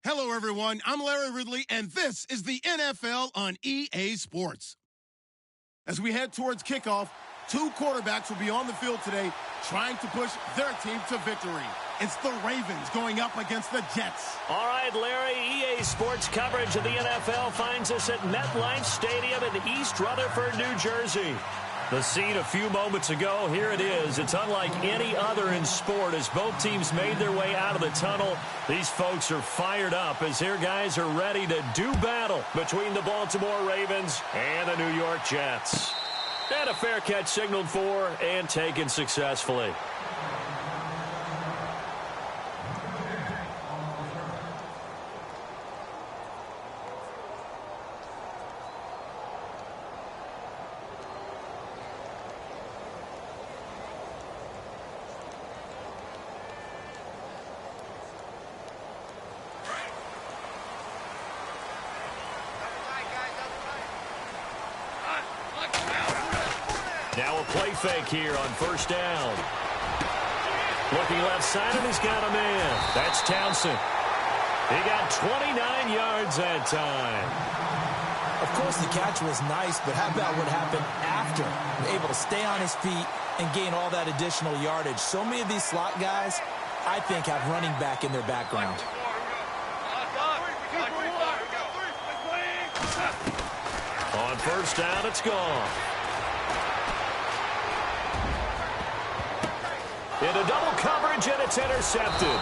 Hello, everyone. I'm Larry Ridley, and this is the NFL on EA Sports. As we head towards kickoff, two quarterbacks will be on the field today trying to push their team to victory. It's the Ravens going up against the Jets. All right, Larry, EA Sports coverage of the NFL finds us at MetLife Stadium in East Rutherford, New Jersey. The scene a few moments ago, here it is. It's unlike any other in sport as both teams made their way out of the tunnel. These folks are fired up as their guys are ready to do battle between the Baltimore Ravens and the New York Jets. And a fair catch signaled for and taken successfully. Now a play fake here on first down. Looking left side, and he's got a man. That's Townsend. He got 29 yards that time. Of course, the catch was nice, but how about what happened after? Able to stay on his feet and gain all that additional yardage. So many of these slot guys, I think, have running back in their background. On first down, it's gone. Into double coverage, and it's intercepted.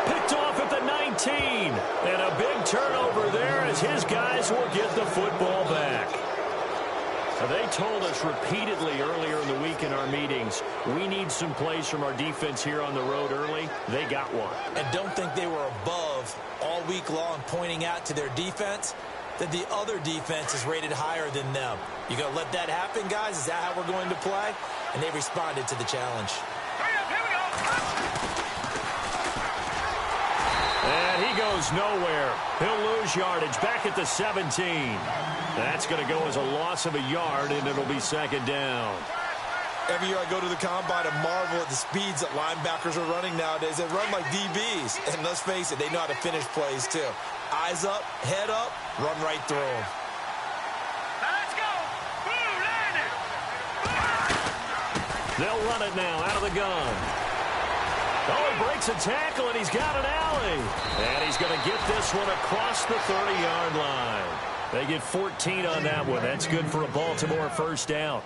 Picked off at the 19. And a big turnover there as his guys will get the football back. Now, they told us repeatedly earlier in the week in our meetings, we need some plays from our defense here on the road early. They got one. And don't think they were above all week long pointing out to their defense that the other defense is rated higher than them. You going to let that happen, guys? Is that how we're going to play? And they responded to the challenge. And he goes nowhere. He'll lose yardage back at the 17. That's going to go as a loss of a yard, and it'll be second down. Every year I go to the combine and marvel at the speeds that linebackers are running nowadays. They run like DBs. And let's face it, they know how to finish plays too. Eyes up, head up, run right through them. Let's go! They'll run it now out of the gun. Oh, he breaks a tackle, and he's got an alley. And he's going to get this one across the 30-yard line. They get 14 on that one. That's good for a Baltimore first down.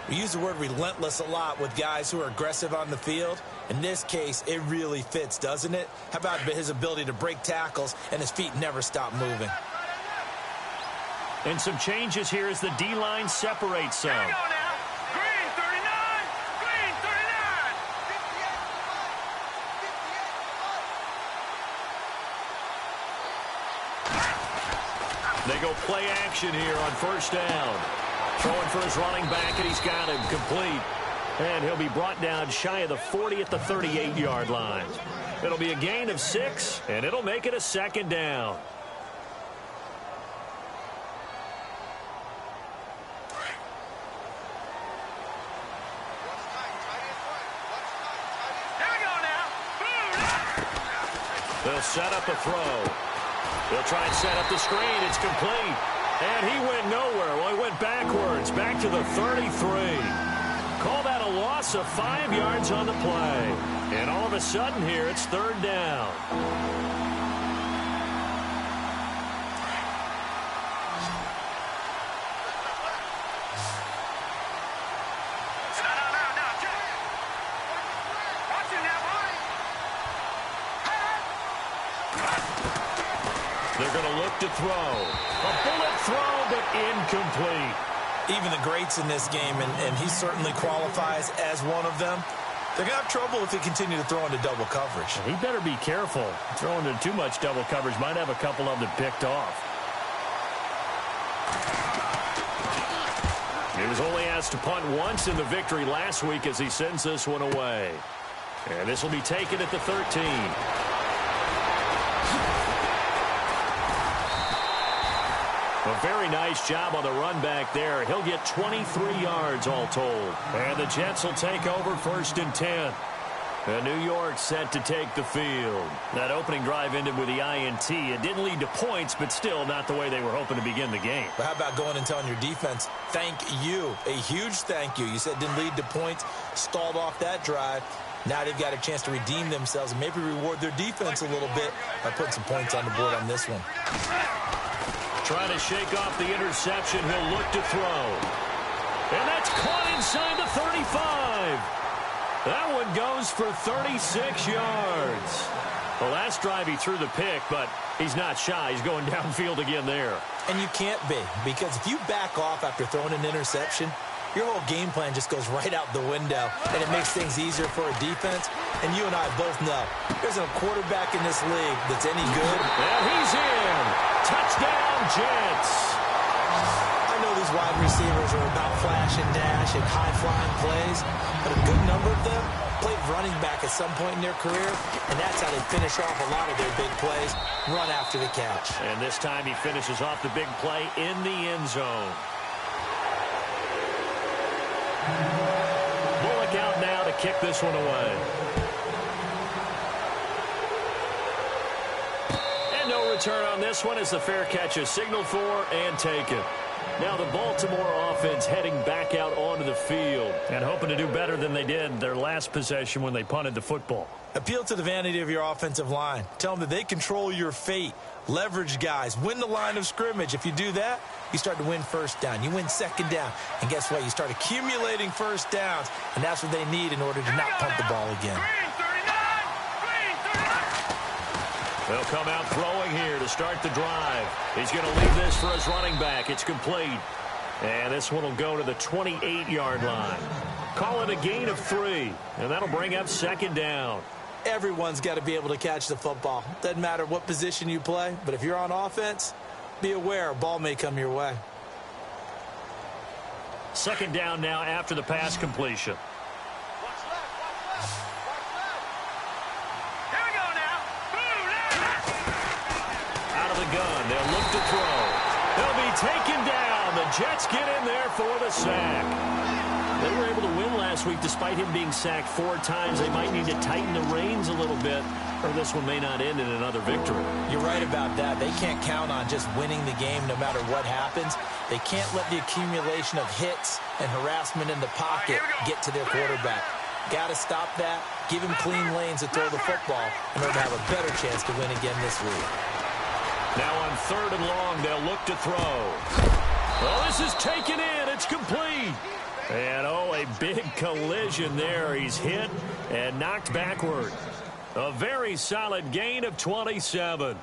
We use the word relentless a lot with guys who are aggressive on the field. In this case, it really fits, doesn't it? How about his ability to break tackles and his feet never stop moving? And some changes here as the D-line separates some. Here we go now. Green 39. Green 39. They go play action here on first down. Throwing for his running back, and he's got him complete. And he'll be brought down shy of the 40 at the 38-yard line. It'll be a gain of 6, and it'll make it a second down. Here we go now. They'll set up the throw. They'll try and set up the screen. It's complete. And he went nowhere. Well, he went backwards, back to the 33. Call that a loss of 5 yards on the play. And all of a sudden here, it's third down. They're going to look to throw. A bullet throw, but incomplete. Even the greats in this game, and he certainly qualifies as one of them, they're going to have trouble if they continue to throw into double coverage. He better be careful. Throwing into too much double coverage might have a couple of them picked off. He was only asked to punt once in the victory last week as he sends this one away. And this will be taken at the 13. A very nice job on the run back there. He'll get 23 yards all told. And the Jets will take over first and 10. And New York set to take the field. That opening drive ended with the INT. It didn't lead to points, but still not the way they were hoping to begin the game. But how about going and telling your defense, thank you, a huge thank you. You said it didn't lead to points, stalled off that drive. Now they've got a chance to redeem themselves and maybe reward their defense a little bit by putting some points on the board on this one. Trying to shake off the interception. He'll look to throw. And that's caught inside the 35. That one goes for 36 yards. The last drive he threw the pick, but he's not shy. He's going downfield again there. And you can't be, because if you back off after throwing an interception, your whole game plan just goes right out the window, and it makes things easier for a defense. And you and I both know there's a quarterback in this league that's any good. And he's in. Touchdown, Jets. I know these wide receivers are about flash and dash and high-flying plays, but a good number of them played running back at some point in their career, and that's how they finish off a lot of their big plays, run after the catch. And this time he finishes off the big play in the end zone. Bullock out now to kick this one away. And no return on this one as the fair catch is signaled for and taken. Now the Baltimore offense heading back out onto the field and hoping to do better than they did their last possession when they punted the football. Appeal to the vanity of your offensive line. Tell them that they control your fate. Leverage guys. Win the line of scrimmage. If you do that, you start to win first down. You win second down. And guess what? You start accumulating first downs. And that's what they need in order to not punt the ball again. They'll come out throwing here to start the drive. He's going to leave this for his running back. It's complete. And this one will go to the 28-yard line. Call it a gain of 3. And that'll bring up second down. Everyone's got to be able to catch the football. Doesn't matter what position you play. But if you're on offense, be aware a ball may come your way. Second down now after the pass completion. Gun. They'll look to throw. They'll be taken down. The Jets get in there for the sack. They were able to win last week despite him being sacked 4 times. They might need to tighten the reins a little bit, or this one may not end in another victory. You're right about that. They can't count on just winning the game no matter what happens. They can't let the accumulation of hits and harassment in the pocket get to their quarterback. Got to stop that. Give him clean lanes to throw the football in order to have a better chance to win again this week. Now on 3rd and long, they'll look to throw. Oh, this is taken in. It's complete. And, oh, a big collision there. He's hit and knocked backward. A very solid gain of 27.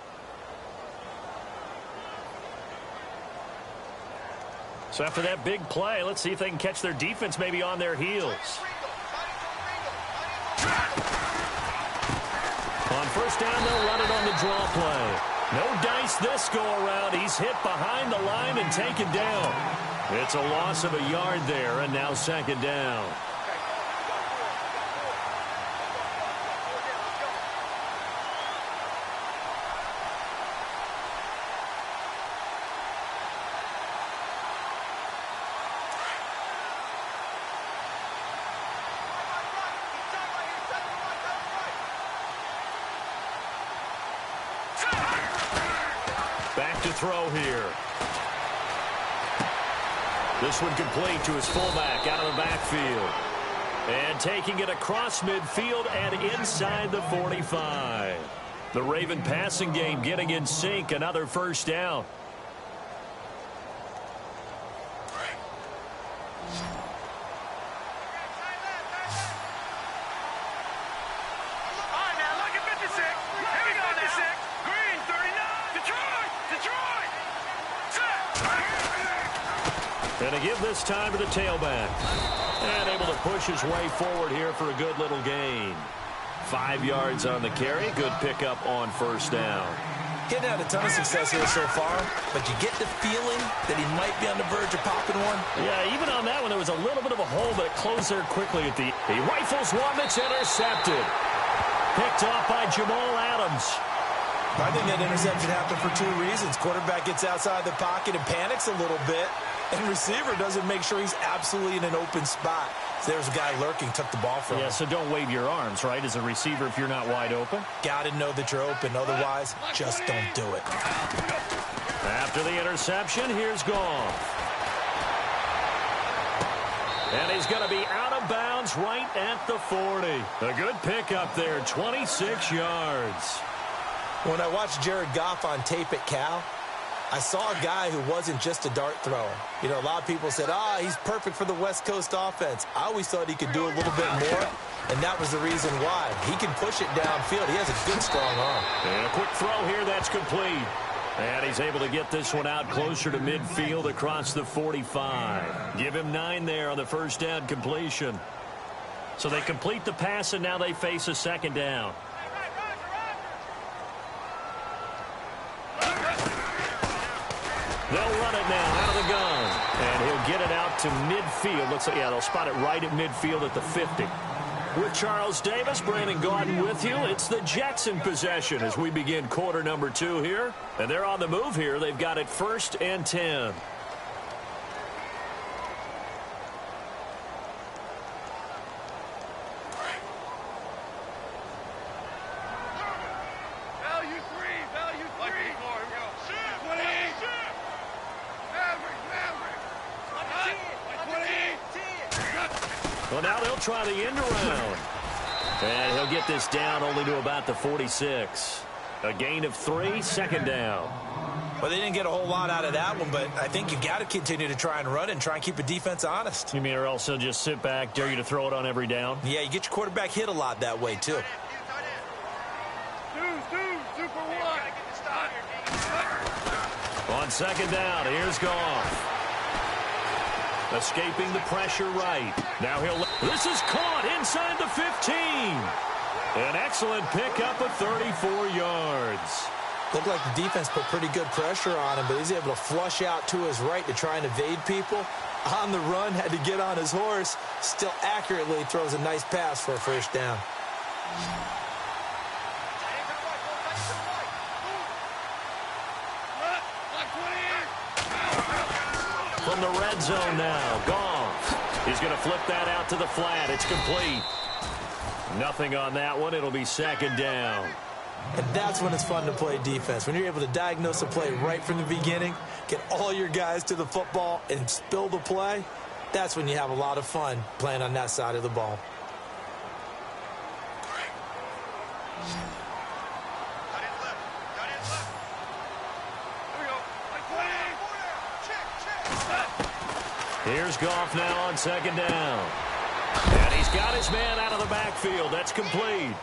So after that big play, let's see if they can catch their defense maybe on their heels. On first down, they'll run it on the draw play. No dice this go-around. He's hit behind the line and taken down. It's a loss of a yard there, and now second down. Back to throw here. This one complete to his fullback out of the backfield. And taking it across midfield and inside the 45. The Raven passing game getting in sync. Another first down. And to give this time to the tailback. And able to push his way forward here for a good little gain. 5 yards on the carry. Good pickup on first down. Getting had a ton of success here so far, but you get the feeling that he might be on the verge of popping one. Yeah, even on that one, there was a little bit of a hole, but it closed there quickly at the... He rifles one that's intercepted. Picked off by Jamal Adams. I think that interception happened for 2 reasons. Quarterback gets outside the pocket and panics a little bit. And receiver doesn't make sure he's absolutely in an open spot. So there's a guy lurking, took the ball from him. Yeah, so don't wave your arms, right, as a receiver if you're not wide open. Got to know that you're open. Otherwise, just don't do it. After the interception, here's Goff. And he's going to be out of bounds right at the 40. A good pickup there, 26 yards. When I watched Jared Goff on tape at Cal, I saw a guy who wasn't just a dart thrower. You know, a lot of people said, he's perfect for the West Coast offense. I always thought he could do a little bit more, and that was the reason why. He can push it downfield. He has a good, strong arm. And a quick throw here, that's complete. And he's able to get this one out closer to midfield across the 45. Give him 9 there on the first down completion. So they complete the pass, and now they face a second down. They'll run it now out of the gun. And he'll get it out to midfield. Looks like, they'll spot it right at midfield at the 50. With Charles Davis, Brandon Gaudin with you. It's the Jets in possession as we begin quarter number 2 here. And they're on the move here. They've got it 1st and 10. Well, now they'll try the end around. And he'll get this down only to about the 46. A gain of 3, second down. Well, they didn't get a whole lot out of that one, but I think you've got to continue to try and run and try and keep a defense honest. You mean or else they'll just sit back, dare you to throw it on every down? Yeah, you get your quarterback hit a lot that way, too. On second down, here's Goff. Escaping the pressure right. Now this is caught inside the 15. An excellent pickup of 34 yards. Looked like the defense put pretty good pressure on him, but he's able to flush out to his right to try and evade people. On the run, had to get on his horse. Still accurately throws a nice pass for a first down. From the red zone now, Goff. He's going to flip that out to the flat. It's complete. Nothing on that one. It'll be second down. And that's when it's fun to play defense. When you're able to diagnose a play right from the beginning, get all your guys to the football, and spill the play, that's when you have a lot of fun playing on that side of the ball. Here's Goff now on second down. And he's got his man out of the backfield. That's complete.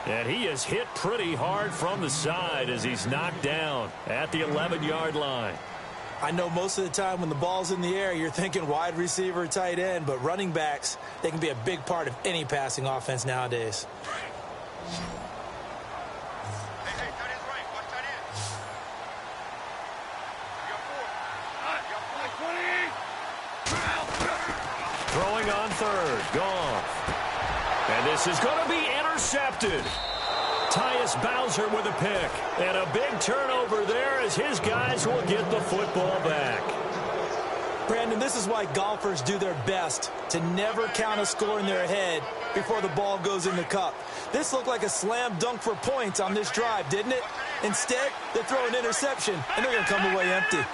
And he is hit pretty hard from the side as he's knocked down at the 11-yard line. I know most of the time when the ball's in the air, you're thinking wide receiver, tight end, but running backs, they can be a big part of any passing offense nowadays. Throwing on third, Goff. And this is going to be intercepted. Tyus Bowser with a pick. And a big turnover there as his guys will get the football back. Brandon, this is why golfers do their best to never count a score in their head before the ball goes in the cup. This looked like a slam dunk for points on this drive, didn't it? Instead, they throw an interception, and they're going to come away empty.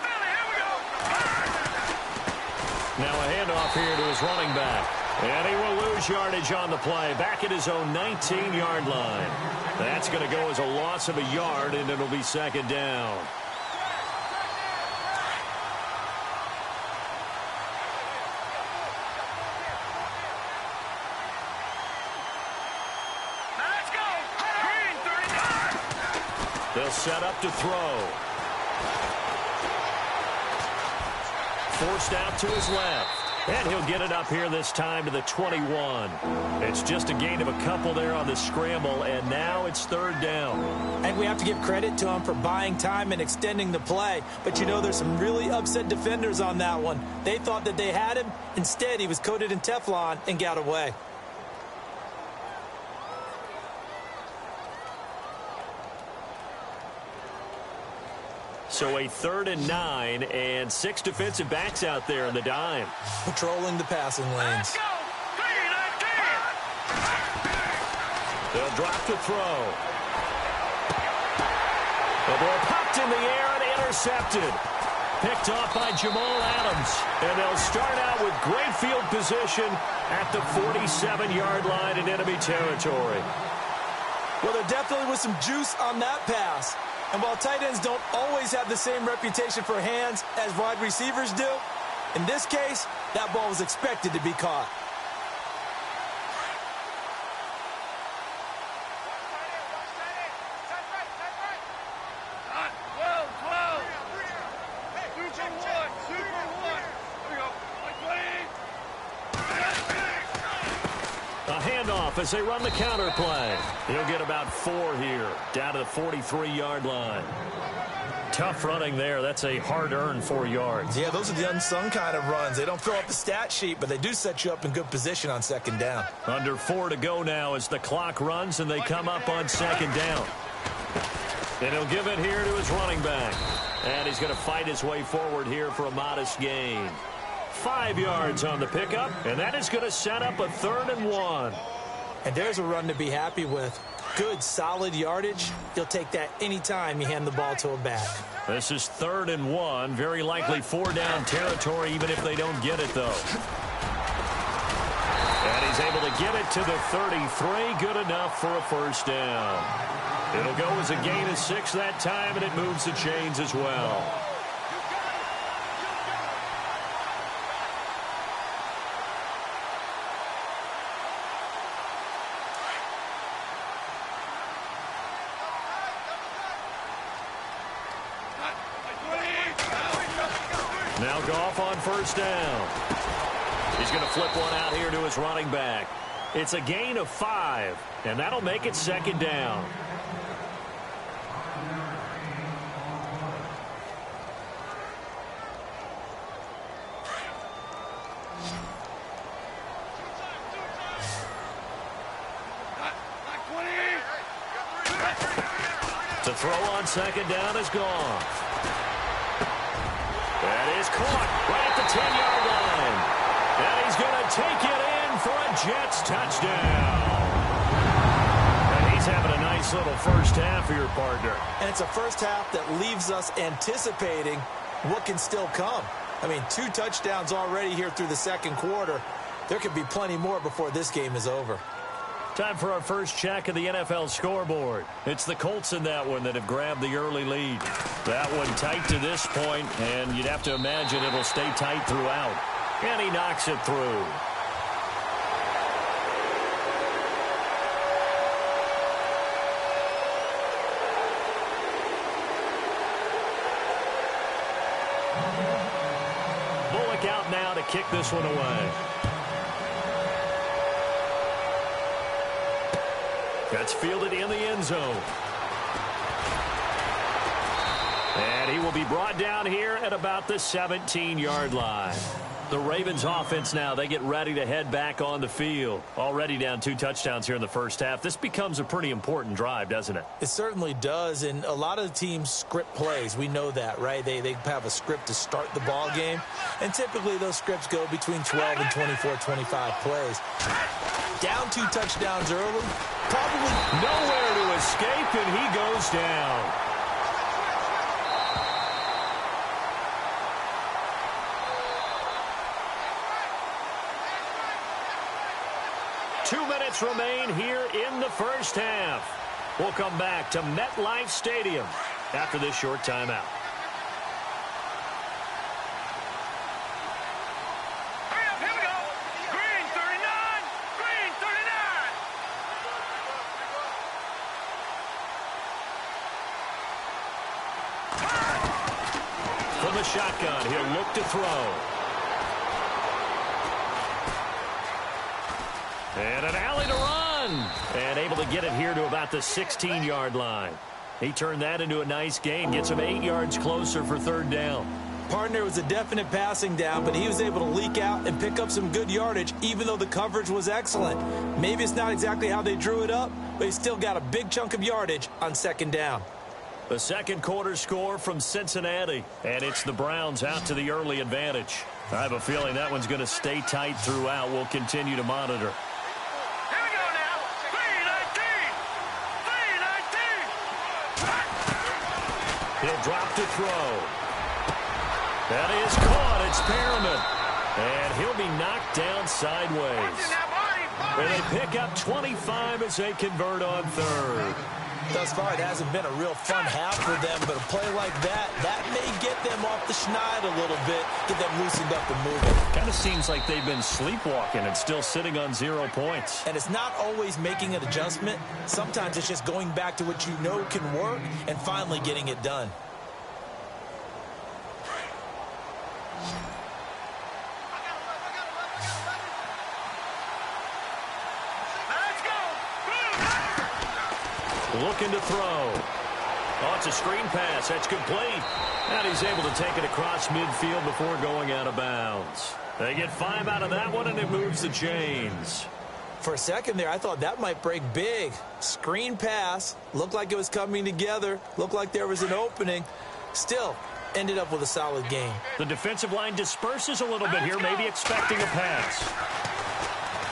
Now a handoff here to his running back. And he will lose yardage on the play. Back at his own 19-yard line. That's going to go as a loss of a yard, and it'll be second down. Let's go! Green, 39! They'll set up to throw. Forced out to his left. And he'll get it up here this time to the 21. It's just a gain of a couple there on the scramble, and now it's third down. And we have to give credit to him for buying time and extending the play. But, you know, there's some really upset defenders on that one. They thought that they had him. Instead, he was coated in Teflon and got away. So a 3rd and 9 and 6 defensive backs out there in the dime. Patrolling the passing lanes. Let's go. 3-19. They'll drop to throw. The ball popped in the air and intercepted. Picked off by Jamal Adams. And they'll start out with great field position at the 47-yard line in enemy territory. Well, there definitely was some juice on that pass. And while tight ends don't always have the same reputation for hands as wide receivers do, in this case, that ball was expected to be caught. As they run the counter play. He'll get about 4 here, down to the 43-yard line. Tough running there. That's a hard-earned 4 yards. Yeah, those are the unsung kind of runs. They don't fill up the stat sheet, but they do set you up in good position on 2nd down. Under 4 to go now as the clock runs and they come up on 2nd down. And he'll give it here to his running back. And he's going to fight his way forward here for a modest gain. 5 yards on the pickup, and that is going to set up a 3rd and 1. And there's a run to be happy with. Good, solid yardage. You'll take that anytime you hand the ball to a back. This is 3rd and 1. Very likely 4-down territory, even if they don't get it, though. And he's able to get it to the 33. Good enough for a 1st down. It'll go as a gain of 6 that time, and it moves the chains as well. Now Goff on 1st down. He's going to flip one out here to his running back. It's a gain of 5, and that'll make it 2nd down. To throw on 2nd down is Goff. That is caught right at the 10-yard line. And he's going to take it in for a Jets touchdown. And he's having a nice little first half for your partner. And it's a first half that leaves us anticipating what can still come. I mean, 2 touchdowns already here through the 2nd quarter. There could be plenty more before this game is over. Time for our first check of the NFL scoreboard. It's the Colts in that one that have grabbed the early lead. That one tight to this point, and you'd have to imagine it'll stay tight throughout. And he knocks it through. Bullock out now to kick this one away. That's fielded in the end zone. And he will be brought down here at about the 17-yard line. The Ravens offense now, they get ready to head back on the field. Already down 2 touchdowns here in the first half. This becomes a pretty important drive, doesn't it? It certainly does, and a lot of teams script plays. We know that, right? They have a script to start the ball game, and typically those scripts go between 12 and 24, 25 plays. Down 2 touchdowns early, probably nowhere to escape, and he goes down. Two minutes remain here in the first half. We'll come back to MetLife Stadium after this short timeout. Hurry up, here we go. Green 39. Green 39. From the shotgun, he'll look to throw. And an alley to run. And able to get it here to about the 16-yard line. He turned that into a nice gain. Gets him 8 yards closer for 3rd down. Partner was a definite passing down, but he was able to leak out and pick up some good yardage, even though the coverage was excellent. Maybe it's not exactly how they drew it up, but he still got a big chunk of yardage on 2nd down. The second quarter score from Cincinnati, and it's the Browns out to the early advantage. I have a feeling that one's going to stay tight throughout. We'll continue to monitor. Here we go now. 3-19. 3-19. He'll drop to throw. That is caught. It's Perriman. And he'll be knocked down sideways. And they pick up 25 as they convert on third. Thus far, it hasn't been a real fun half for them, but a play like that may get them off the schneid a little bit, get them loosened up and moving. Kind of seems like they've been sleepwalking and still sitting on 0 points. And it's not always making an adjustment. Sometimes it's just going back to what you know can work and finally getting it done. Looking to throw. Oh, it's a screen pass. That's complete. And he's able to take it across midfield before going out of bounds. They get 5 out of that one, and it moves the chains. For a second there, I thought that might break big. Screen pass. Looked like it was coming together. Looked like there was an opening. Still, ended up with a solid game. The defensive line disperses a little bit here, maybe expecting a pass.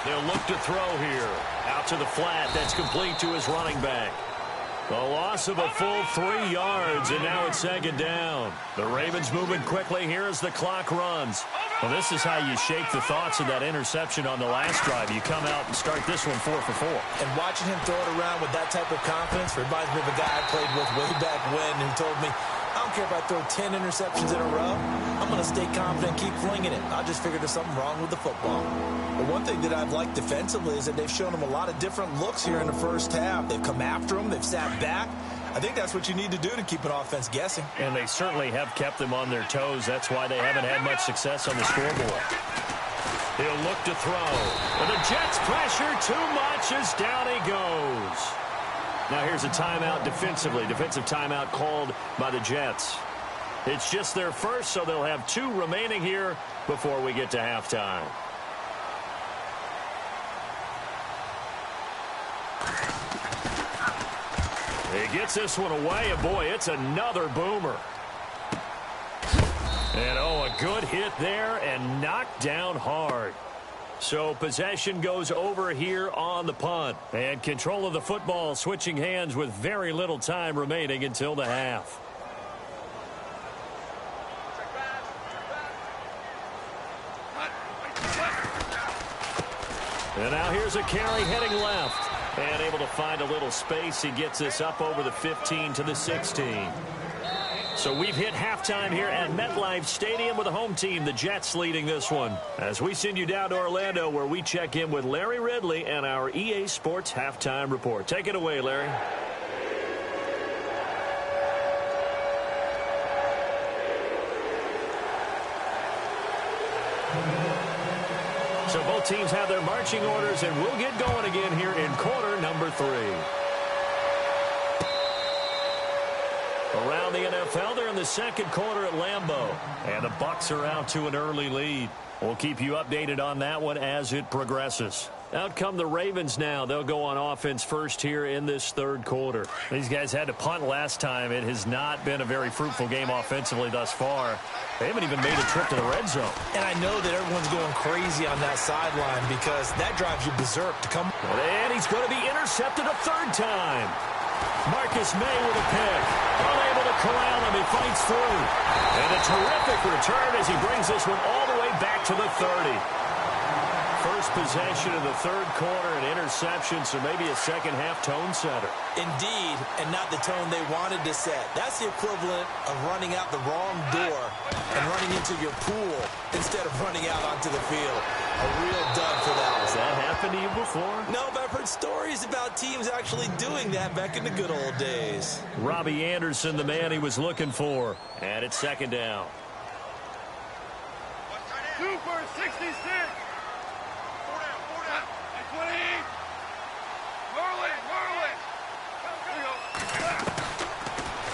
They'll look to throw here. Out to the flat. That's complete to his running back. The loss of a full 3 yards, and now it's second down. The Ravens moving quickly here as the clock runs. Well, this is how you shake the thoughts of that interception on the last drive. You come out and start this one 4 for 4. And watching him throw it around with that type of confidence reminds me of a guy I played with way back when who told me, I don't care if I throw 10 interceptions in a row. I'm going to stay confident and keep flinging it. I just figured there's something wrong with the football. But one thing that I've liked defensively is that they've shown him a lot of different looks here in the first half. They've come after him. They've sat back. I think that's what you need to do to keep an offense guessing. And they certainly have kept them on their toes. That's why they haven't had much success on the scoreboard. He'll look to throw. And the Jets pressure too much as down he goes. Now here's a timeout defensively. Defensive timeout called by the Jets. It's just their first, so they'll have 2 remaining here before we get to halftime. He gets this one away, and boy, it's another boomer. And oh, a good hit there and knocked down hard. So possession goes over here on the punt. And control of the football switching hands with very little time remaining until the half. And now here's a carry heading left. And able to find a little space. He gets this up over the 15 to the 16. So we've hit halftime here at MetLife Stadium with the home team, the Jets, leading this one. As we send you down to Orlando, where we check in with Larry Ridley and our EA Sports Halftime Report. Take it away, Larry. So both teams have their marching orders, and we'll get going again here in quarter number 3. Around the NFL, they're in the second quarter at Lambeau. And the Bucs are out to an early lead. We'll keep you updated on that one as it progresses. Out come the Ravens now. They'll go on offense first here in this third quarter. These guys had to punt last time. It has not been a very fruitful game offensively thus far. They haven't even made a trip to the red zone. And I know that everyone's going crazy on that sideline because that drives you berserk to come. And he's going to be intercepted a third time. Marcus May with a pick. Unable to corral him. He fights through. And a terrific return as he brings this one all the way back to the 30. First possession of the third quarter, an interception, so maybe a second-half tone setter. Indeed, and not the tone they wanted to set. That's the equivalent of running out the wrong door and running into your pool instead of running out onto the field. A real dud for that. Has that happened to you before? No, but I've heard stories about teams actually doing that back in the good old days. Robbie Anderson, the man he was looking for. And it's second down. 2 for 66. 20.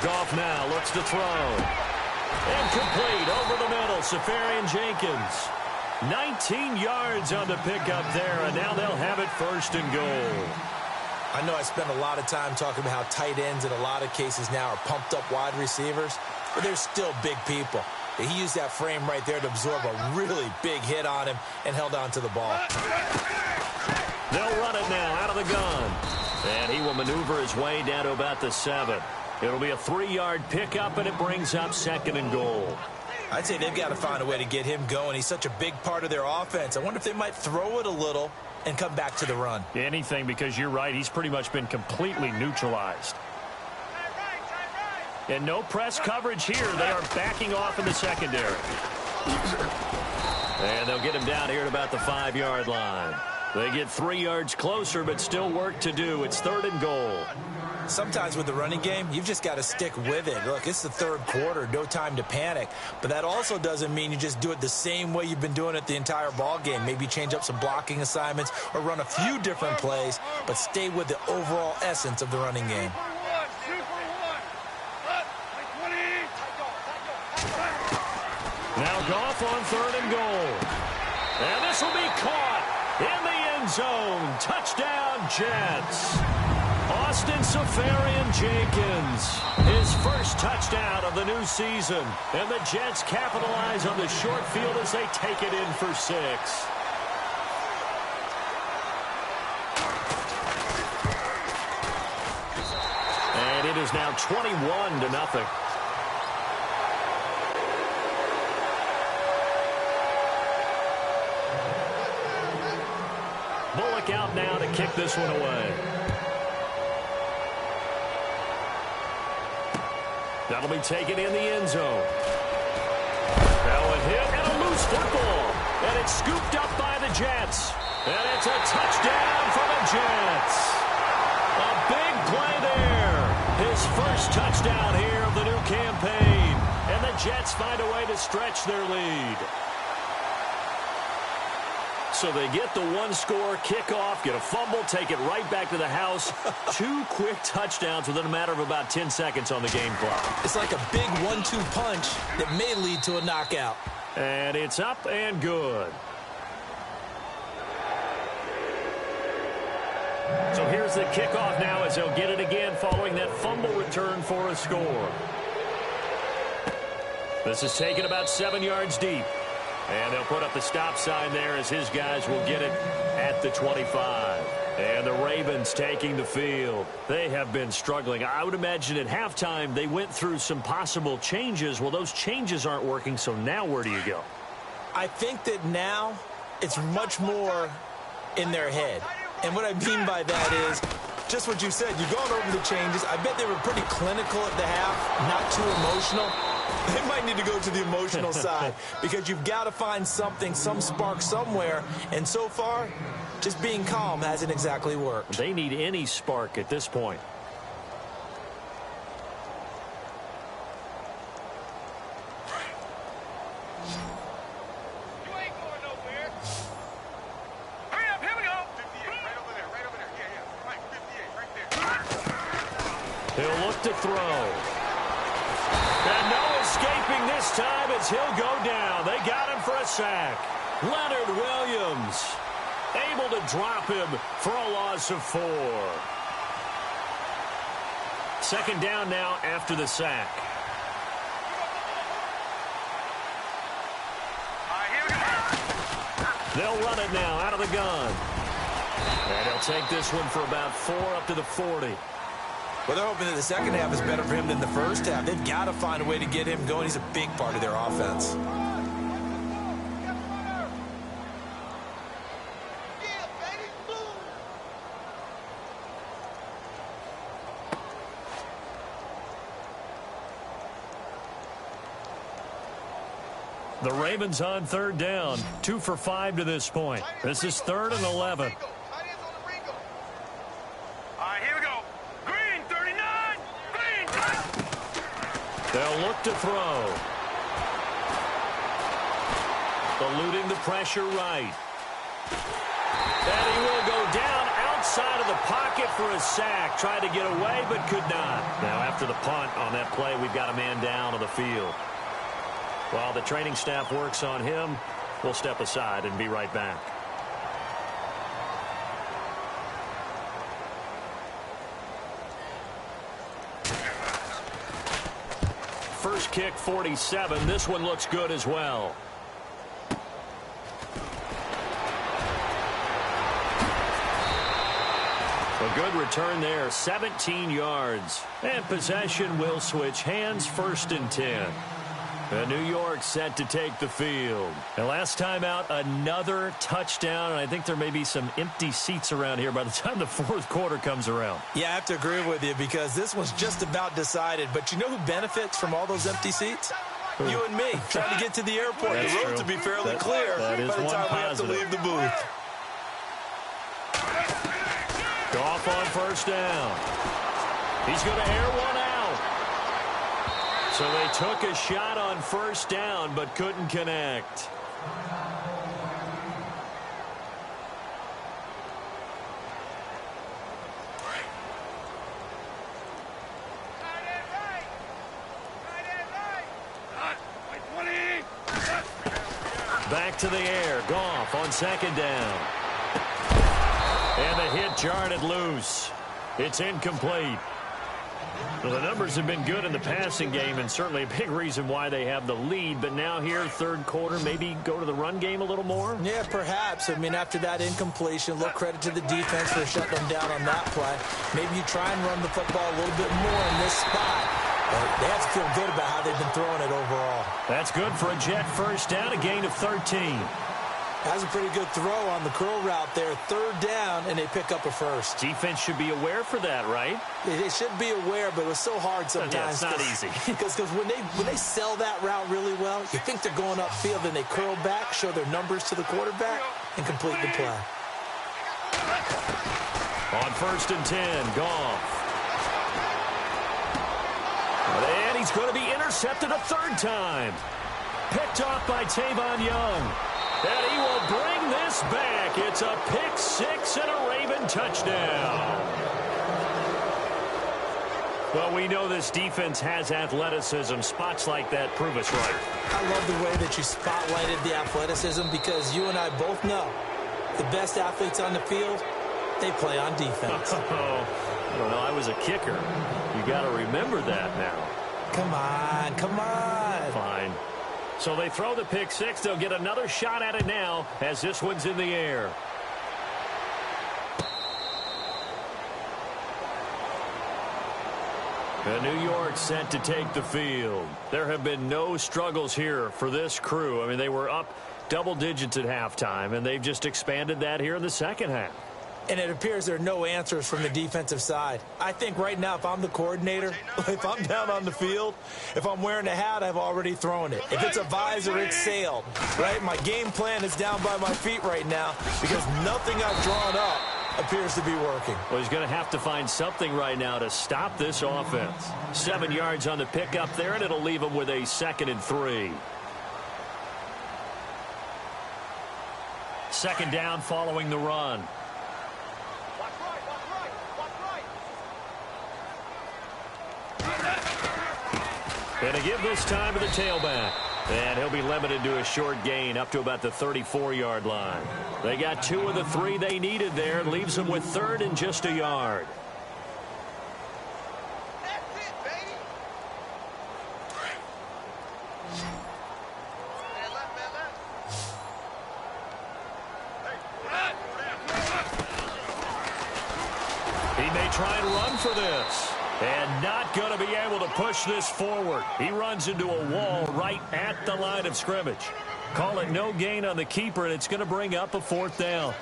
Goff now looks to throw. Incomplete over the middle. Safarian Jenkins. 19 yards on the pickup there, and now they'll have it first and goal. I know I spend a lot of time talking about how tight ends in a lot of cases now are pumped up wide receivers, but they're still big people. He used that frame right there to absorb a really big hit on him and held on to the ball. They'll run it now out of the gun. And he will maneuver his way down to about the 7. It'll be a 3-yard pickup, and it brings up 2nd and goal. I'd say they've got to find a way to get him going. He's such a big part of their offense. I wonder if they might throw it a little and come back to the run. Anything, because you're right. He's pretty much been completely neutralized. And no press coverage here. They are backing off in the secondary. And they'll get him down here at about the 5-yard line. They get 3 yards closer, but still work to do. It's 3rd and goal. Sometimes with the running game, you've just got to stick with it. Look, it's the 3rd quarter, no time to panic. But that also doesn't mean you just do it the same way you've been doing it the entire ball game. Maybe change up some blocking assignments or run a few different plays, but stay with the overall essence of the running game. Now Goff on 3rd and goal. And this will be caught in the end zone. Touchdown, Jets. Austin Safarian-Jenkins, his first touchdown of the new season. And the Jets capitalize on the short field as they take it in for 6. And it is now 21-0. Bullock out now to kick this one away. That'll be taken in the end zone. Now a hit and a loose football. And it's scooped up by the Jets. And it's a touchdown for the Jets. A big play there. His first touchdown here of the new campaign. And the Jets find a way to stretch their lead. So they get the 1-score kickoff, get a fumble, take it right back to the house. 2 quick touchdowns within a matter of about 10 seconds on the game clock. It's like a big 1-2 punch that may lead to a knockout. And it's up and good. So here's the kickoff now as they'll get it again following that fumble return for a score. This is taken about 7 yards deep. And they'll put up the stop sign there as his guys will get it at the 25. And the Ravens taking the field. They have been struggling. I would imagine at halftime they went through some possible changes. Well, those changes aren't working, so now where do you go? I think that now it's much more in their head. And what I mean by that is just what you said. You've gone over the changes. I bet they were pretty clinical at the half, not too emotional. They might need to go to the emotional side because you've got to find something, some spark somewhere. And so far, just being calm hasn't exactly worked. They need any spark at this point. You ain't going nowhere. Hurry up, here we go. 58, right over there, Yeah. Right, 58, right there. He'll look to throw. And no escaping this time as he'll go down. They got him for a sack. Leonard Williams able to drop him for a loss of 4. 2nd down now after the sack. Here we go. They'll run it now out of the gun. And he'll take this one for about 4 up to the 40. Well, they're hoping that the second half is better for him than the first half. They've got to find a way to get him going. He's a big part of their offense. The Ravens on 3rd down. 2 for 5 to this point. This is 3rd and 11. Here we go. Green, 39. Green. They'll look to throw. Eluding the pressure right. And he will go down outside of the pocket for a sack. Tried to get away, but could not. Now, after the punt on that play, we've got a man down on the field. While the training staff works on him, we'll step aside and be right back. first kick 47. This one looks good as well. A good return there, 17 yards. And possession will switch hands, 1st and 10. New York set to take the field. And last time out, another touchdown. And I think there may be some empty seats around here by the time the 4th quarter comes around. Yeah, I have to agree with you because this one's just about decided. But you know who benefits from all those empty seats? You and me, trying to get to the airport. That's the road true. to be fairly clear that is by the one time we have to positive. leave the booth. Goff on 1st down. He's going to air one out. So they took a shot on 1st down, but couldn't connect. Back to the air. Goff on 2nd down. And the hit jarred it loose. It's incomplete. Well, the numbers have been good in the passing game and certainly a big reason why they have the lead. But now here, 3rd quarter, maybe go to the run game a little more? Yeah, perhaps. I mean, after that incompletion, look, credit to the defense for shutting them down on that play. Maybe you try and run the football a little bit more in this spot. But they have to feel good about how they've been throwing it overall. That's good for a Jet 1st down, a gain of 13. That's a pretty good throw on the curl route there. 3rd down, and they pick up a 1st. Defense should be aware for that, right? They should be aware, but it was so hard sometimes. Yeah, it's not easy. Because when they sell that route really well, you think they're going upfield, and they curl back, show their numbers to the quarterback, and complete the play. On 1st and 10, Goff. And he's going to be intercepted a 3rd time. Picked off by Tavon Young. And he will bring this back. It's a pick 6 and a Raven touchdown. Well, we know this defense has athleticism. Spots like that prove us right. I love the way that you spotlighted the athleticism because you and I both know the best athletes on the field, they play on defense. I don't know. I was a kicker. You got to remember that now. Come on, come on. Fine. So they throw the pick 6. They'll get another shot at it now as this one's in the air. And New York set to take the field. There have been no struggles here for this crew. I mean, they were up double digits at halftime, and they've just expanded that here in the 2nd half. And it appears there are no answers from the defensive side. I think right now, if I'm the coordinator, if I'm down on the field, if I'm wearing a hat, I've already thrown it. If it's a visor, it's sailed, right? My game plan is down by my feet right now because nothing I've drawn up appears to be working. Well, he's going to have to find something right now to stop this offense. 7 yards on the pickup there, and it'll leave him with a 2nd and 3. 2nd down following the run. And a give this time to the tailback. And he'll be limited to a short gain up to about the 34-yard line. They got 2 of the 3 they needed there. Leaves them with 3rd and just a yard. That's it, baby. Man left, man left. He may try and run for this. And not going to be able to push this forward. He runs into a wall right at the line of scrimmage. Call it no gain on the keeper, and it's going to bring up a 4th down.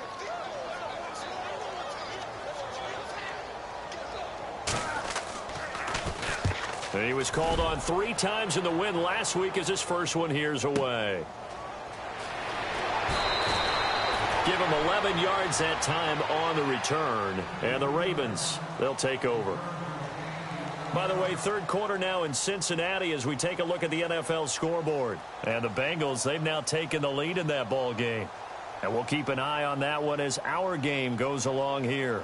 And he was called on 3 times in the win last week as his first one here's away. Give him 11 yards that time on the return. And the Ravens, they'll take over. By the way, 3rd quarter now in Cincinnati as we take a look at the NFL scoreboard. And the Bengals, they've now taken the lead in that ball game. And we'll keep an eye on that one as our game goes along here.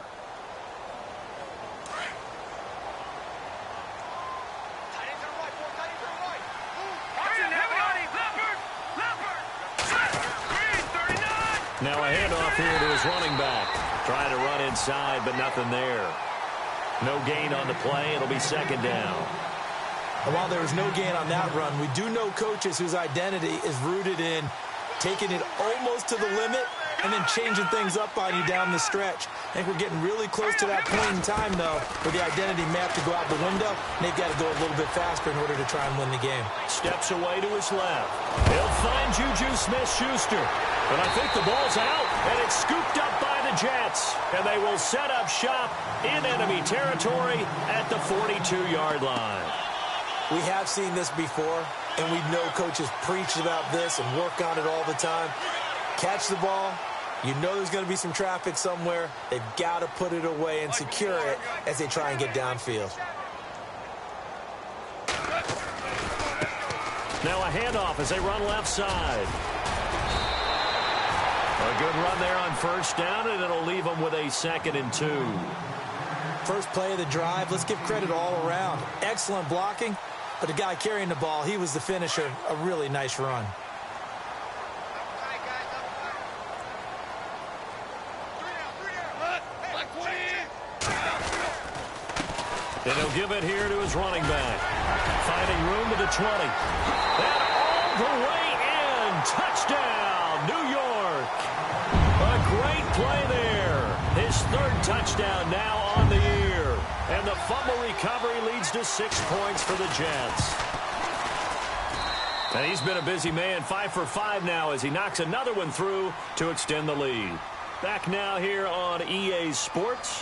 Now a handoff here to his running back. Trying to run inside, but nothing there. No gain on the play. It'll be 2nd down. And while there was no gain on that run, we do know coaches whose identity is rooted in taking it almost to the limit and then changing things up on you down the stretch. I think we're getting really close to that point in time, though, where the identity may have to go out the window, and they've got to go a little bit faster in order to try and win the game. Steps away to his left. He'll find Juju Smith-Schuster. But I think the ball's out, and it's scooped up by the Jets. And they will set up shop in enemy territory at the 42-yard line. We have seen this before, and we know coaches preach about this and work on it all the time. Catch the ball. You know there's going to be some traffic somewhere. They've got to put it away and secure it as they try and get downfield. Now a handoff as they run left side. A good run there on first down, and it'll leave them with a 2nd and 2. First play of the drive, let's give credit all around. Excellent blocking, but the guy carrying the ball, he was the finisher. A really nice run. And he'll give it here to his running back. Finding room to the 20. And all the way in. Touchdown, New York. A great play there. His 3rd touchdown now on the year. And the fumble recovery leads to 6 points for the Jets. And he's been a busy man, 5 for 5 now as he knocks another one through to extend the lead. Back now here on EA Sports,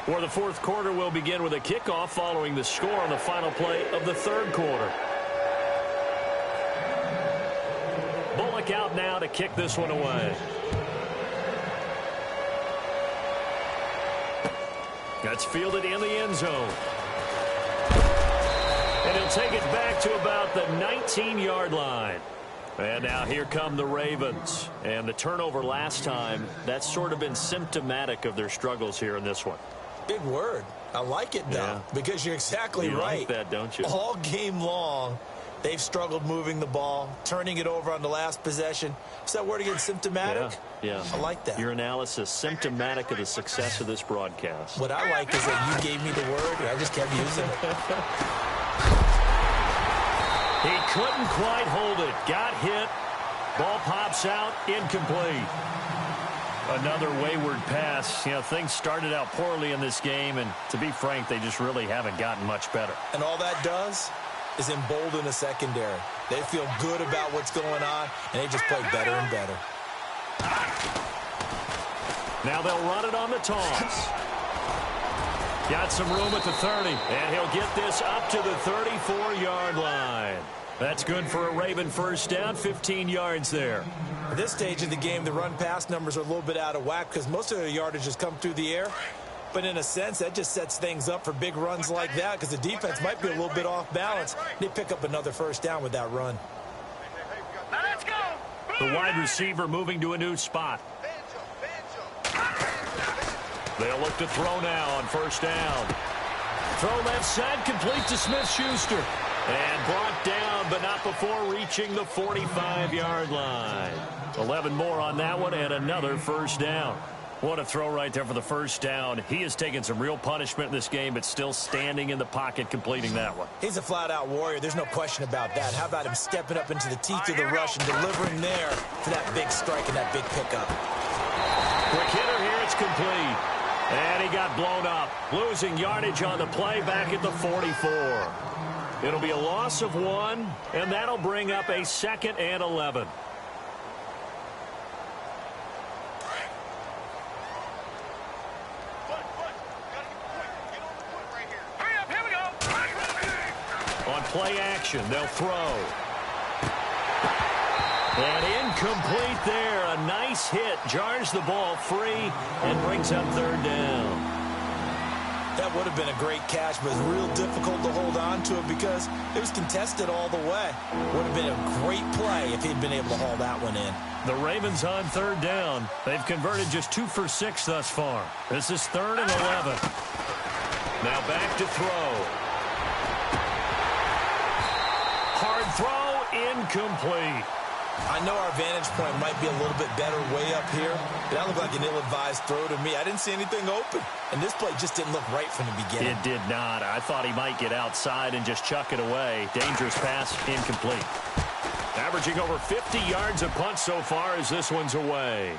where the 4th quarter will begin with a kickoff following the score on the final play of the 3rd quarter. Bullock out now to kick this one away. That's fielded in the end zone. And he'll take it back to about the 19-yard line. And now here come the Ravens. And the turnover last time, that's sort of been symptomatic of their struggles here in this one. Big word. I like it, though, because you're exactly right. You like that, don't you? All game long, they've struggled moving the ball, turning it over on the last possession. Is that word again, symptomatic? Yeah. I like that. Your analysis, symptomatic of the success of this broadcast. What I like is that you gave me the word, and I just kept using it. He couldn't quite hold it. Got hit. Ball pops out. Incomplete. Another wayward pass. You know, things started out poorly in this game, and to be frank, they just really haven't gotten much better. And all that does is embolden the secondary. They feel good about what's going on, and they just play better and better. Now they'll run it on the toss. Got some room at the 30, and he'll get this up to the 34-yard line. That's good for a Raven first down, 15 yards there. At this stage of the game, the run-pass numbers are a little bit out of whack because most of their yardage has come through the air. But in a sense, that just sets things up for big runs like that because the defense might be a little bit off balance. They pick up another first down with that run. Now let's go. The wide receiver moving to a new spot. They'll look to throw now on first down. Throw left side, complete to Smith-Schuster. And brought down, but not before reaching the 45-yard line. 11 more on that one, and another first down. What a throw right there for the first down. He has taken some real punishment in this game, but still standing in the pocket, completing that one. He's a flat-out warrior. There's no question about that. How about him stepping up into the teeth of the rush and delivering there for that big strike and that big pickup? Quick hitter here, it's complete. And he got blown up, losing yardage on the play back at the 44. It'll be a loss of 1, and that'll bring up a 2nd and 11. On play action, they'll throw. And incomplete there. A nice hit. Jars the ball free and brings up 3rd down. That would have been a great catch, but it's real difficult to hold on to it because it was contested all the way. Would have been a great play if he'd been able to haul that one in. The Ravens on 3rd down. They've converted just 2 for 6 thus far. This is 3rd and 11. Now back to throw. Hard throw, incomplete. I know our vantage point might be a little bit better way up here, but that looked like an ill-advised throw to me. I didn't see anything open, and this play just didn't look right from the beginning. It did not. I thought he might get outside and just chuck it away. Dangerous pass, incomplete. Averaging over 50 yards a punt so far as this one's away.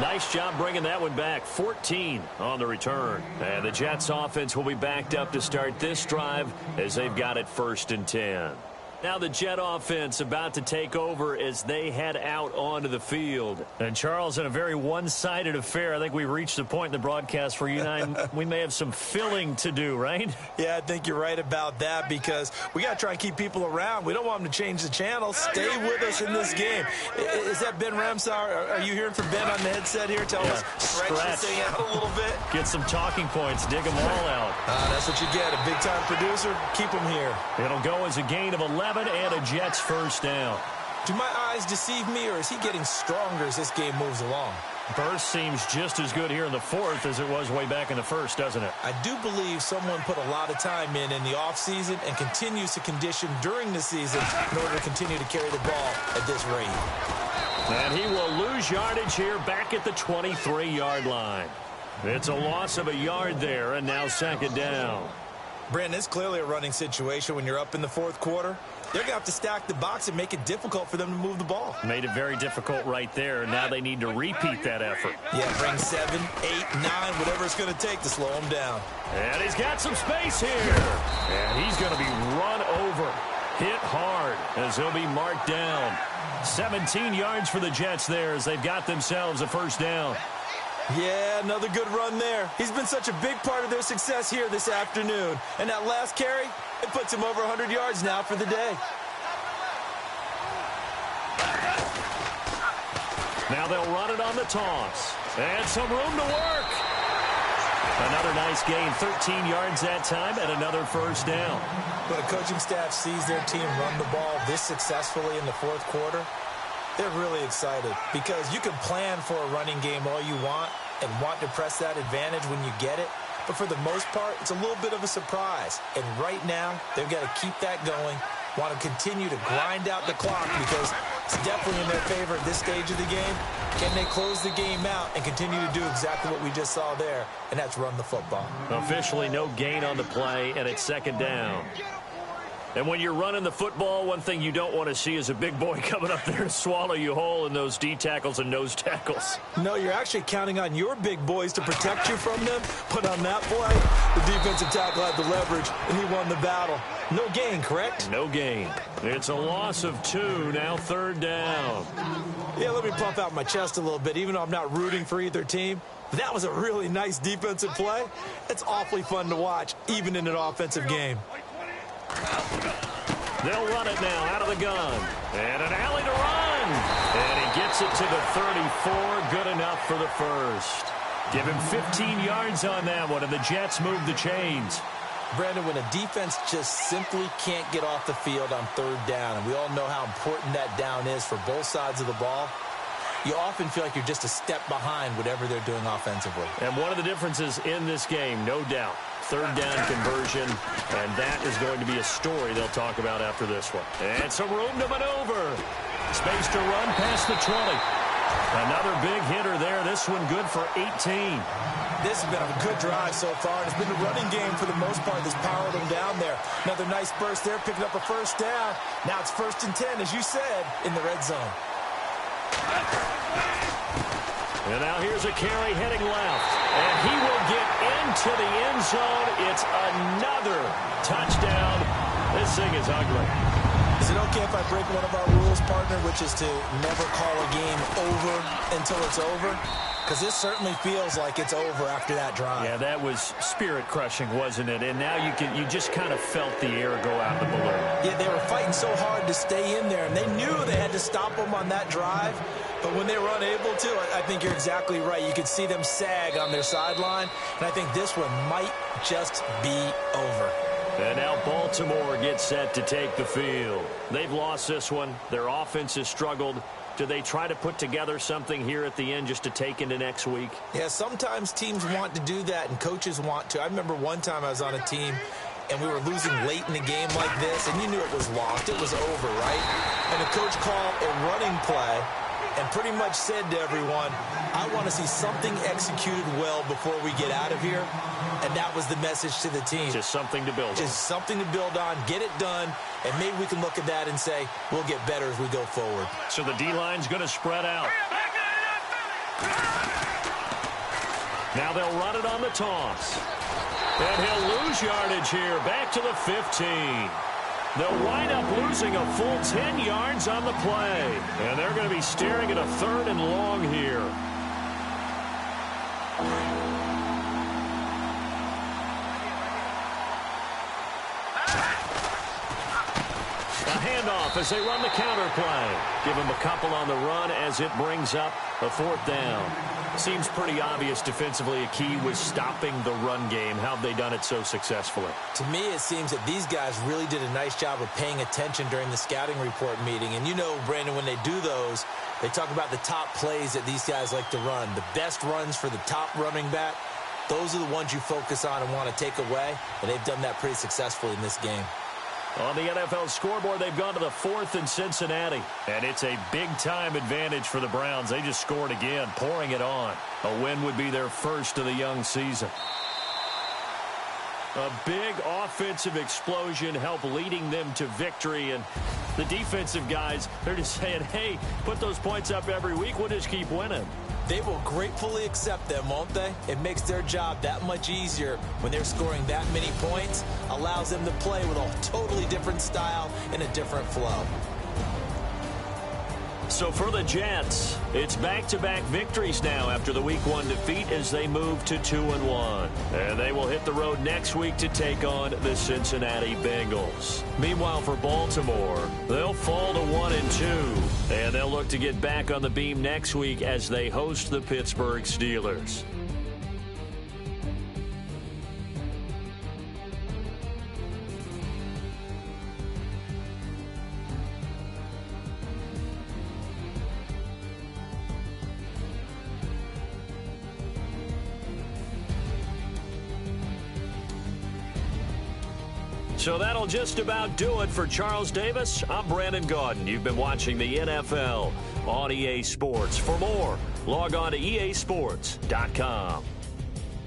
Nice job bringing that one back. 14 on the return. And the Jets offense will be backed up to start this drive as they've got it 1st and 10. Now the Jet offense about to take over as they head out onto the field. And Charles, in a very one-sided affair, I think we reached the point in the broadcast where you and I, we may have some filling to do, right? Yeah, I think you're right about that because we got to try and keep people around. We don't want them to change the channel. Stay with us in this game. Is that Ben Ramsar? Are you hearing from Ben on the headset here? Tell us, stretch this thing out a little bit. Get some talking points. Dig them all out. That's what you get. A big-time producer. Keep them here. It'll go as a gain of 11 and a Jets 1st down. Do my eyes deceive me, or is he getting stronger as this game moves along? Burst seems just as good here in the 4th as it was way back in the 1st, doesn't it? I do believe someone put a lot of time in the offseason and continues to condition during the season in order to continue to carry the ball at this rate. And he will lose yardage here back at the 23-yard line. It's a loss of a yard there, and now 2nd down. Brandon, it's clearly a running situation when you're up in the 4th quarter. They're going to have to stack the box and make it difficult for them to move the ball. Made it very difficult right there. Now they need to repeat that effort. Yeah, bring 7, 8, 9, whatever it's going to take to slow them down. And he's got some space here. And he's going to be run over. Hit hard as he'll be marked down. 17 yards for the Jets there as they've got themselves a 1st down. Yeah, another good run there. He's been such a big part of their success here this afternoon. And that last carry, it puts him over 100 yards now for the day. Now they'll run it on the toss. And some room to work. Another nice gain, 13 yards that time, and another 1st down. When a coaching staff sees their team run the ball this successfully in the 4th quarter, they're really excited because you can plan for a running game all you want and want to press that advantage when you get it. But for the most part, it's a little bit of a surprise. And right now, they've got to keep that going, want to continue to grind out the clock because it's definitely in their favor at this stage of the game. Can they close the game out and continue to do exactly what we just saw there, and that's run the football. Officially no gain on the play, and it's 2nd down. And when you're running the football, one thing you don't want to see is a big boy coming up there to swallow you whole in those D tackles and nose tackles. No, you're actually counting on your big boys to protect you from them. But on that play, the defensive tackle had the leverage, and he won the battle. No gain, correct? No gain. It's a loss of 2, now 3rd down. Yeah, let me pump out my chest a little bit, even though I'm not rooting for either team. That was a really nice defensive play. It's awfully fun to watch, even in an offensive game. They'll run it now out of the gun. And an alley to run. And he gets it to the 34. Good enough for the 1st. Give him 15 yards on that one, and the Jets move the chains. Brandon, when a defense just simply can't get off the field on 3rd down, and we all know how important that down is for both sides of the ball, you often feel like you're just a step behind whatever they're doing offensively. And one of the differences in this game, no doubt, 3rd down conversion, and that is going to be a story they'll talk about after this one. And some room to maneuver. Space to run past the 20. Another big hitter there. This one good for 18. This has been a good drive so far, and it's been the running game for the most part that's powered them down there. Another nice burst there, picking up a 1st down. Now it's 1st and 10, as you said, in the red zone. And now here's a carry heading left. And he will get into the end zone. It's another touchdown. This thing is ugly. Is it okay if I break one of our rules, partner, which is to never call a game over until it's over? Because this certainly feels like it's over after that drive. Yeah, that was spirit-crushing, wasn't it? And now you just kind of felt the air go out of the balloon. Yeah, they were fighting so hard to stay in there, and they knew they had to stop them on that drive. But when they were unable to, I think you're exactly right. You could see them sag on their sideline, and I think this one might just be over. And now Baltimore gets set to take the field. They've lost this one. Their offense has struggled. Do they try to put together something here at the end just to take into next week? Yeah, sometimes teams want to do that and coaches want to. I remember one time I was on a team and we were losing late in the game like this, and you knew it was lost. It was over, right? And the coach called a running play and pretty much said to everyone, I want to see something executed well before we get out of here. And that was the message to the team. Just something to build on. Just something to build on, get it done, and maybe we can look at that and say, we'll get better as we go forward. So the D-line's going to spread out. Now they'll run it on the toss. And he'll lose yardage here, back to the 15. They'll wind up losing a full 10 yards on the play. And they're going to be staring at a 3rd and long here. A handoff as they run the counter play. Give them a couple on the run as it brings up a 4th down. Seems pretty obvious defensively a key was stopping the run game. How have they done it so successfully? To me, it seems that these guys really did a nice job of paying attention during the scouting report meeting. And you know, Brandon, when they do those, they talk about the top plays that these guys like to run. The best runs for the top running back, those are the ones you focus on and want to take away. And they've done that pretty successfully in this game. On the NFL scoreboard, they've gone to the 4th in Cincinnati. And it's a big-time advantage for the Browns. They just scored again, pouring it on. A win would be their first of the young season. A big offensive explosion helped leading them to victory. And the defensive guys, they're just saying, hey, put those points up every week. We'll just keep winning. They will gratefully accept them, won't they? It makes their job that much easier when they're scoring that many points. Allows them to play with a totally different style and a different flow. So for the Jets, it's back-to-back victories now after the Week 1 defeat as they move to 2-1. And they will hit the road next week to take on the Cincinnati Bengals. Meanwhile, for Baltimore, they'll fall to 1-2. And they'll look to get back on the beam next week as they host the Pittsburgh Steelers. So that'll just about do it for Charles Davis. I'm Brandon Gaudin. You've been watching the NFL on EA Sports. For more, log on to easports.com.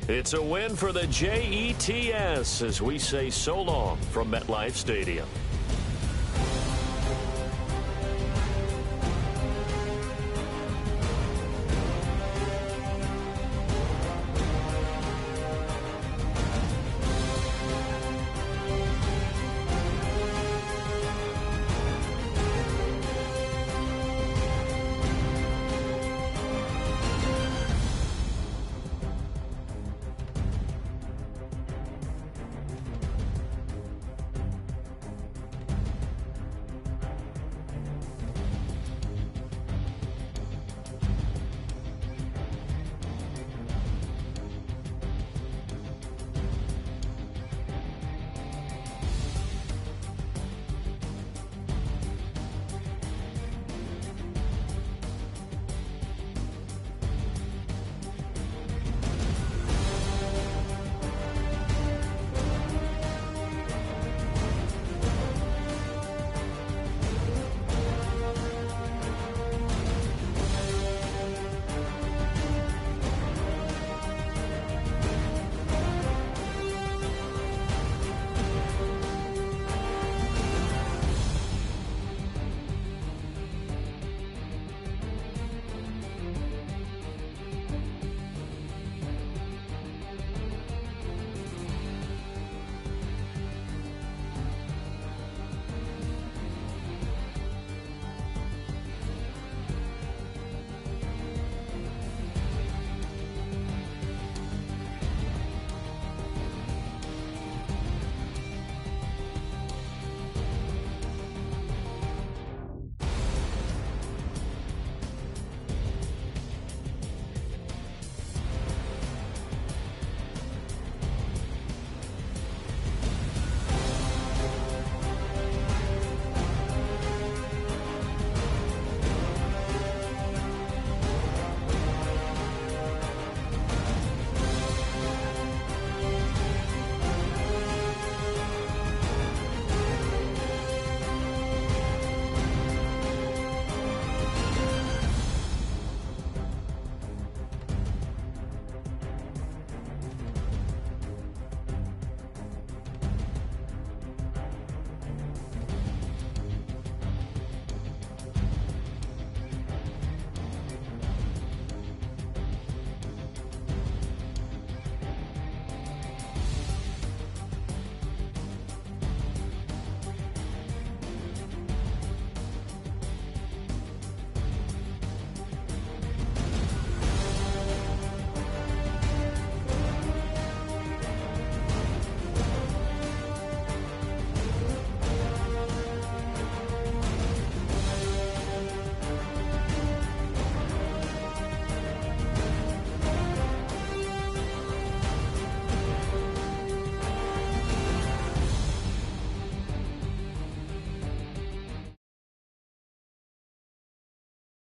It's a win for the Jets as we say so long from MetLife Stadium.